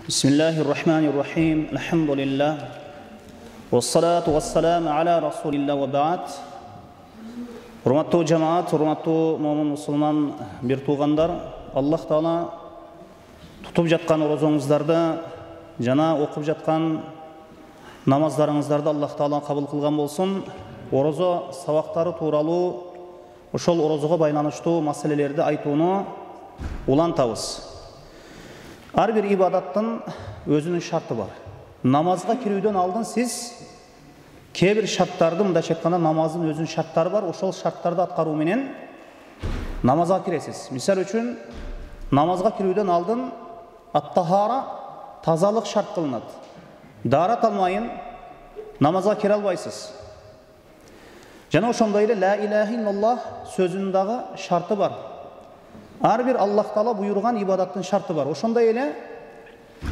Bismillahirrahmanirrahim. Elhamdülillah. Vessalatu vesselamu ala Rasulillah ve ba'd. Hurmatlı cemaat, hurmatlı mu'min musulman bir tuğanlar, Allah Taala tutup жатқан oruzoңuzdарды, жана окуп жатқан намаздарыңыздарды Allah Taala кабыл кылган болсун. Орозо сабактары тууралуу ошол орозого байланыштуу маселелерди айтууну улантабыз. Ар бир ибадаттын өзүнүн шарты бар. Намазга кирүүдөн алдын сиз кээ бир шарттарды, мындайча айтканда намаздын өзүнүн шарттары бар. Ошол шарттарды аткаруу менен намазга киресиз. Мисал үчүн, намазга кирүүдөн алдын ат-тахара, тазалык шарт кылынат. Даарат алмайын намазга кире албайсыз. Жана ошондой эле ла илаха иллаллах сөзүнүн дагы шарты бар. Ар бир Аллах Таала буйруган ибадаттын шарты бар. Ошондой эле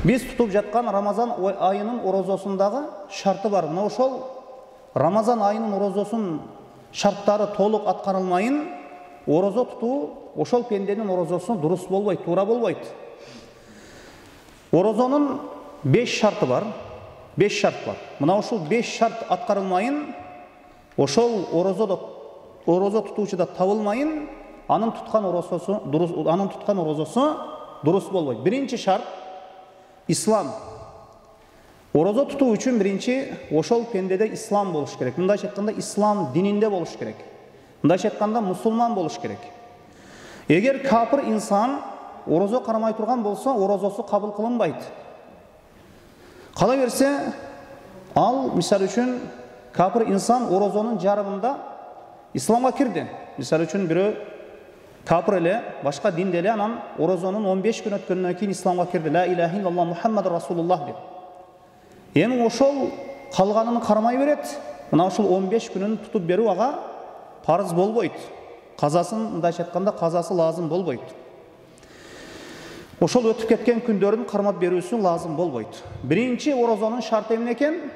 биз тутуп жаткан Рамазан айынын орозосундагы шарты бар. Мына ошол Рамазан айынын орозосунун шарттары толук аткарылмайын орозо тутуу ошол пенденин орозосу дурус болбойт, туура болбойт. Орозонун 5 шарты бар. 5 шарт бар. Мына ошол 5 шарт аткарылмайын ошол орозо тутуучуда табылмайын анын туткан орозосу дурус болбойт. Биринчи шарт ислам. Орозо тутуу үчүн биринчи ошол пендеде ислам болуш керек. Мындайча айтканда ислам дининде болуш керек. Мындайча айтканда мусулман болуш керек. Эгер капыр инсан орозо кармай турган болсо, орозосу кабыл кылынбайт. Кала берсе, ал мисал үчүн капыр инсан орозонун жарымында исламга кирди. Мисал үчүн бирөө капыр эле, башка динде эле, анан орозонун 15 күн өткөндөн кийин исламга кирди. Ла илаха иллаллах Мухаммад Расулуллах деп. Эми ошол калганын кармай берет. Мына ошол 15 күнүн тутуп берүү ага парыз болбойт. Казасын, мындайча айтканда, казасы лазым болбойт. Ошол өтүп кеткен күндөрүн кармап берүүсү лазым болбойт. Биринчи орозонун шарты эмне экен?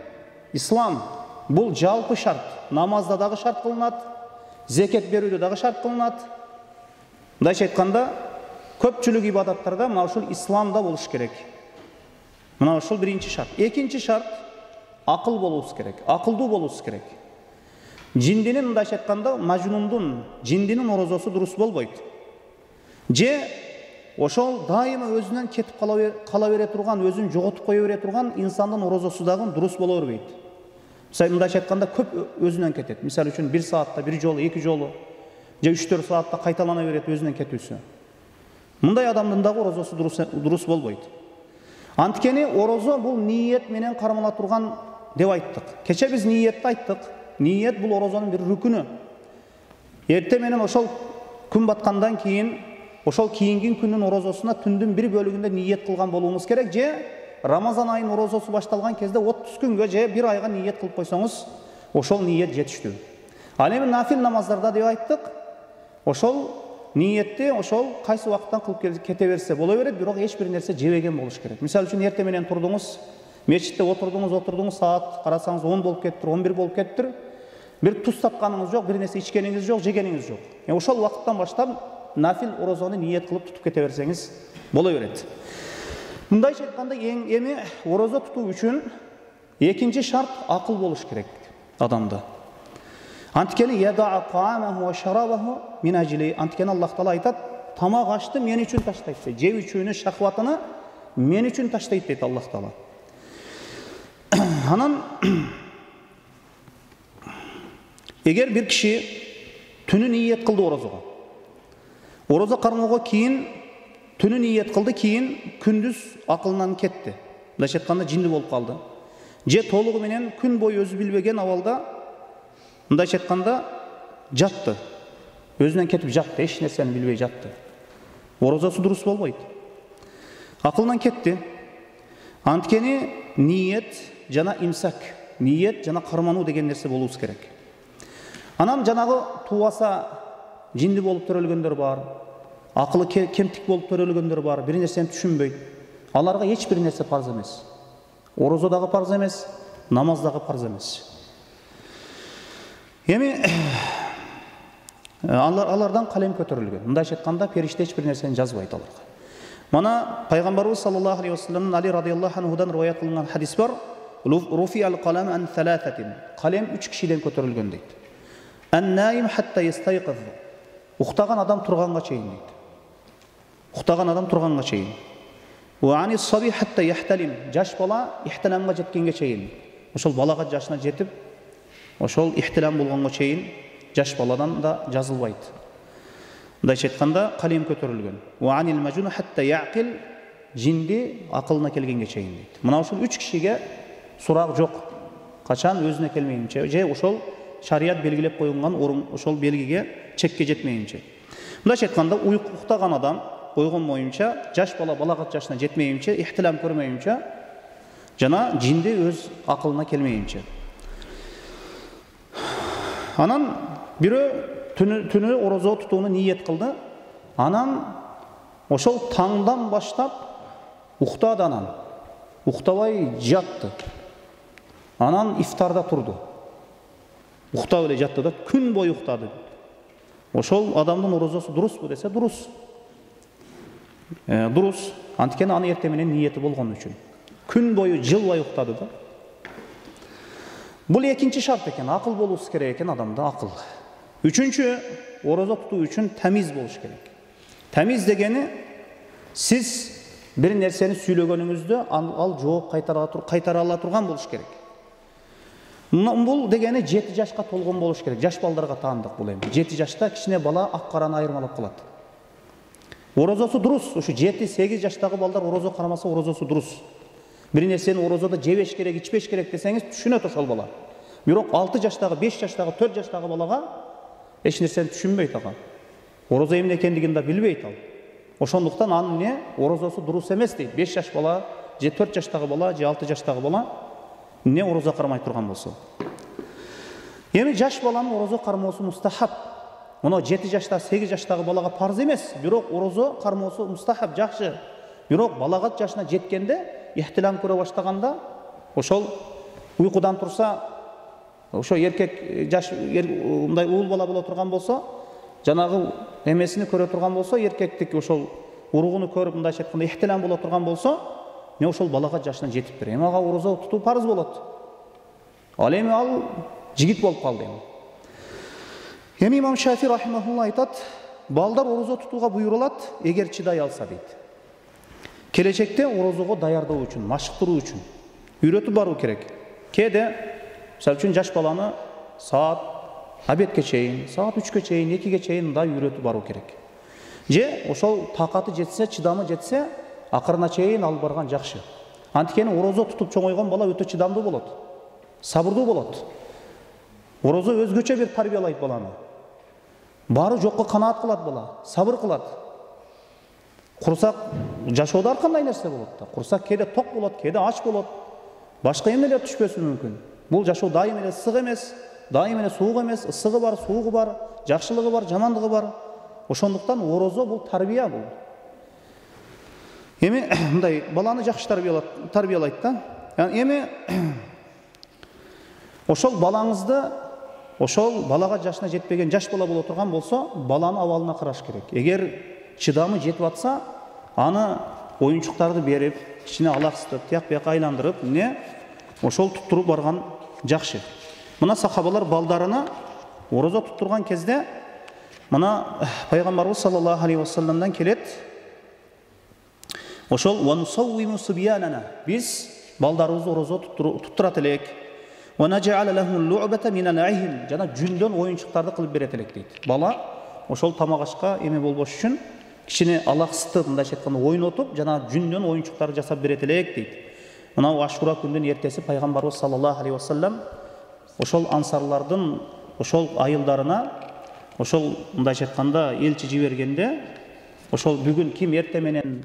Ислам. Бул жалпы шарт. Намазда дагы шарт кылынат, зекет берүүдө дагы шарт кылынат. Мындайча айтканда, көпчүлүк ибадаттарда мына ушул исламда болуш керек. Мына ушул биринчи шарт. Экинчи шарт акыл болуш керек, акылдуу болуш керек. Жиндинин, мындайча айтканда, мажнундун, жиндинин орозосу дурус болбойт. Же ошол дайыма өзүнөн кетип кала бере турган, өзүн жоготуп кое бере турган инсандын орозосу дагы дурус боло бербейт. Мындайча айтканда көп өзүнөн кетет. Мисал үчүн 1 саатта 1 жолу, 2 жолу, же 3-4 саатта кайталана берет өзүнөн кетүүсү. Мындай адамдын дагы орозосу дурус болбойт. Анткени орозо бул ниет менен кармала турган деп айттык. Кече биз ниетти айттык. Ниет бул орозонун бир рүкүнү. Эрте менен ошол күн баткандан кийин, ошол кийинки күндүн орозосуна түндүн бир бөлүгүндө ниет кылган болуңуз керек, же Рамазан айынын орозосу башталган кезде 30 күнгө же 1 айга ниет кылып койсоңуз, ошол ниет жетиштүү. Ал эми нафил намаздарда деп айттык, ошол ниетти ошол кайсы убакыттан кылып кете берсе боло берет, бирок эч бир нерсе жебеген болуш керек. Мисал үчүн эрте менен турдуңуз, мечитте отурдуңуз, саат карасаңыз 10 болуп кеттир, 11 болуп кеттир. Бир туз тапканыңыз жок, бир нерсе ичкениңиз жок, жегениңиз жок. Ошол убакыттан баштап нафил орозону ниет кылып тутуп кете берсеңиз боло берет. Мындайча айтканда, эми орозо тутуу үчүн экинчи шарт акыл болуш керек адамда. Анткени яда'a ta'amahu wa sharabahu min ajli. Анткени Аллах Таала айтат, тамак ашты мен үчүн таштайт. Жеп үчүүнү, шахватыны мен үчүн таштайт дейт Аллах Таала. Анан эгер бир киши түнү ниет кылды орозого. Орозо кармоого кийин түнү ниет кылды, кийин күндүз акылынан кетти. Мындайча айтканда жинди болуп калды. Же толугу менен күн бою өзү билбеген абалда, мындайча айтканда, жатты. Өзүнөн кетип жатты, эч нерсени билбей жатты. Орозосу дурус болбойт. Акылынан кетти. Анткени ниет жана имсак, ниет жана кармануу деген нерсе болуус керек. Анан жанагы туаса жинди болуп төрөлгөндөр бар. Акылы кемтик болуп төрөлгөндөр бар, бир нерсени түшүнбөйт. Аларга эч бир нерсе парз эмес. Орозо дагы парз эмес, намаз дагы парз эмес. Эми алардан калем көтөрүлгөн. Мындайча айтканда, периште эч бир нерсени жазбайт аларга. Mana Peygamberimiz sallallahu aleyhi ve sellem'in Ali radıyallahu anhudan rivayet kılınan hadis var. Rufi'al qalam an thalathatin. Kalem 3 kişiden kötürülgen deydi. En-naim hatta yastayqiz. Uxtagan adam turganга çeyin deydi. Uxtagan adam turganга çeyin. Ve anis sabi hatta yahtalim. Jaş bala ihtilamga jetkenge çeyin. Oşol balaga yaşına jetip, oşol ihtilam bolgonga çeyin jaş baladan da жазылбайт. Мындайча айтканда калем көтөрүлгөн. Ve anil majnun hatta yaqil. Jindi akılına kelgenge çeyin deydi. Mına uşul 3 kişiге surak жок. Kaçan özüne kelmeyince, je oşol şariat belgilep koyulgan orun oşol belgige çekke jetmeyince. Mындайча айтканда uxtagan adam koygun boyunca jaş bala balagat yaşına jetmeyince, ihtilam körmeyince, jana jindi öz akılına kelmeyince. Anan biri tünü orozo tutuğunu niyet kıldı. Anan oşol tаңдан başlap uxtadı anan. Uxtabay jattı. Anan iftarda turdu. Uxta öyle jattı da gün boyu uxtadı. Oşol adamın orozosu durus bu dese durus. Durus. Antikeni anı ertemenen niyeti bolğon üçün. Gün boyu jıl boyu uxtadı da. Bu ikinci şart eken, akıl bolusu gerek eken adamda akıl. Üçüncü, orozo tutuğu üçün temiz boluş gerek. Temiz degeni siz bir nerseni süylөгөнүңүздө al жооп кайтара ала турган болуш керек. Бул дегени 7 жашка толгон болуш керек. Жаш балдарга таандык бул эми. 7 жашта кичине бала ак караны айырмалап калат. Орозосу дурус. Ушу 7-8 жаштагы балдар орозо кармаса орозосу дурус. Bir nerseni orozода жебеш керек, ичпеш керек десеңиз түшүнөт ошол бала. Бирок 6 жаштагы, 5 жаштагы, 4 жаштагы балага эч нерсени түшүнбөйт ага. Орозо эмне экендигин да билбейт ал. Ошондуктан анын не орозосу дурус эмес дейт. 5 жаш бала, же 4 жаштагы бала, же 6 жаштагы бала не орозо кармай турган болсо. Эми жаш баланын орозо кармоосу мустахаб. Мына 7 жашта, 8 жаштагы балага парз эмес, бирок орозо кармоосу мустахаб, жакшы. Бирок балагат жашына жеткенде, ихтилам көрө баштаганда, ошол уйкудан турса, ошо эркек жаш мындай уул бала боло турган болсо, жанагы эмесини көрө турган болсо, эркектик ошол уругуну көрүп мындайча айтканда ихтилам боло турган болсо, не ошол балага жашына жетиптир. Эми ага орозо тутуу парыз болот. Ал эми ал жигит болуп калды эми. Эми имам Шафи рахимахулла айтат, балдар орозо тутууга буйрулат, эгер чыдай алса дейт. Келечекте орозого даярдоо үчүн, машыктыруу үчүн үйрөтүп баруу керек. Кээде, мисалы үчүн жаш баланы саат обедке чейин, саат 3-кө чейин, 2-ге чейин да үйрөтүп баруу керек. Же ошол такаты жетсе, чыдамы жетсе, акырына чейин алып барган жакшы. Анткени орозо тутуп чоңойгон бала өтө чыдамдуу болот, сабырдуу болот. Орозо өзгөчө бир тарбиялайт баланы. Бары жокко канаат кылат бала, сабыр кылат. Курсак жашоодо ар кандай нерсе болот да. Курсак кээде ток болот, кээде ач болот. Башка эмнелер түшпөсү мүмкүн. Бул жашоо дайым эле ысык эмес, дайым эле суук эмес, ысыгы бар, суугу бар, жакшылыгы бар, жамандыгы бар. Ошондуктан орозо бул тарбия бул. Эми мындай баланы жакшы тарбиялайт да. Эми ошол балаңызды, ошол балага жашына жетпеген жаш бала боло турган болсо, баланы абалына караш керек. Эгер чыдамы жетип атса, аны оюнчуктарды берип, ичине алаксытып, тияк-бияка айландырып, ошол туттуруп барган жакшы. Мына сахабалар балдарына орозо туттурган кезде, мына пайгамбарыбыз саллаллаху алейхи ва салламдан келет. Ошол ва нусаввиму субьянана. Биз балдарыбызды орозо туттурат элек. Ва наж'ала лахум лу'бата минал айхин. Жана жүндөн оюнчуктарды кылып берет элек дейт. Бала ошол тамагашка эме болбош үчүн кичине алаксытып, мындайча айтканда ойнотуп, жана жүндөн оюнчуктарды жасап берет элек дейт. Мына Ашура күндүн эртеси пайгамбарыбыз саллаллаху алейхи ва саллам ошол ансарлардын ошол айылдарына, ошол мындайча айтканда элчи жибергенде, ошол бүгүн ким эрте менен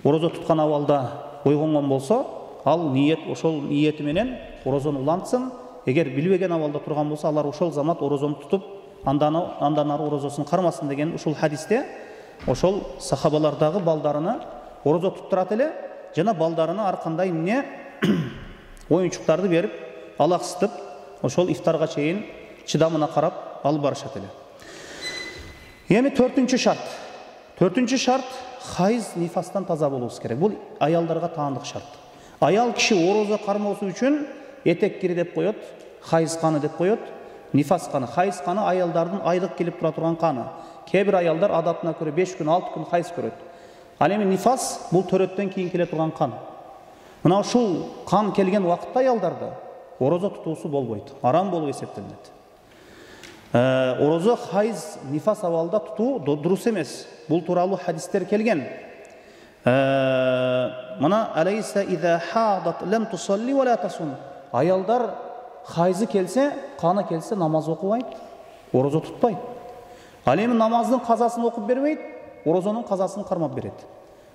орозо туткан абалда ойгонгон болсо, ал ниет, ошол ниети менен орозону улантсын. Эгер билбеген абалда турган болсо, алар ошол замат орозону тутуп, андан ары орозосун кармасын деген ушул хадисте ошол сахабалардагы балдарына орозо туттурат эле, жана балдарына ар кандай оюнчуктарды берип, алаксытып, ошол ифтарга чейин чыдамына карап алып барышат эле. Эми 4-шарт. 4-шарт хайыз нифастан таза болуысы керек. Бұл аялдарға таандық шарт. Аял киши орозо кармоосу үчүн этек кири деп коет, хайыз каны деп коет, нифас каны. Хайыз каны аялдардын айлык келип тура турган каны. Кээ бир аялдар адатына көрө 5 күн, 6 күн хайыз көрөт. Ал эми нифас бул төрөттөн кийин келе турган кан. Мына ушул кан келген убакытта аялдарда орозо тутуусу болбойт, арам болуп эсептелинет. Орозо хайыз нифас абалда тутуу дурус эмес. Бул тууралуу хадистер келген. Мына алейса иза хадат лам тусалли ва ла тасум. Аялдар хайзы келсе, каны келсе намаз окубайт, орозо тутпайт. Ал эми намаздын казасын окуп бербейт, орозонун казасын кармап берет.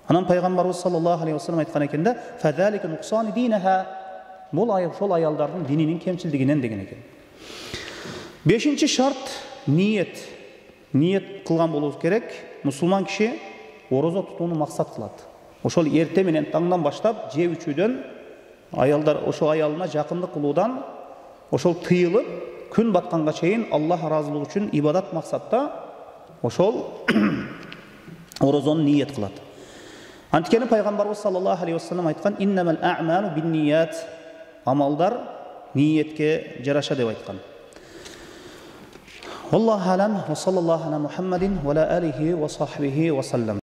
Анан пайгамбарыбыз саллаллаху алейхи ва саллям айткан экен да, фазалика нуксани динеха. Бул ошол аялдардын дининин кемчилдигинен деген экен. 5-чи шарт ниет. Ниет кылган болуу керек. Мусулман киши орозо тутууну максат кылат. Ошол эрте менен таңдан баштап жеп ичүүдөн, аялдар ошол аялына жакындык кылуудан ошол тыйылып, күн батканга чейин Аллах ыраазылыгы үчүн ибадат максатта ошол орозону ниет кылат. Анткени пайгамбарыбыз саллаллаху алейхи ва саллям айткан: "Иннамал а'малу бинният." Амалдар ниетке жараша деп айткан. Аллаху алам ва саллаллаху ала Мухаммадин ва ала алихи ва сахбихи ва саллам.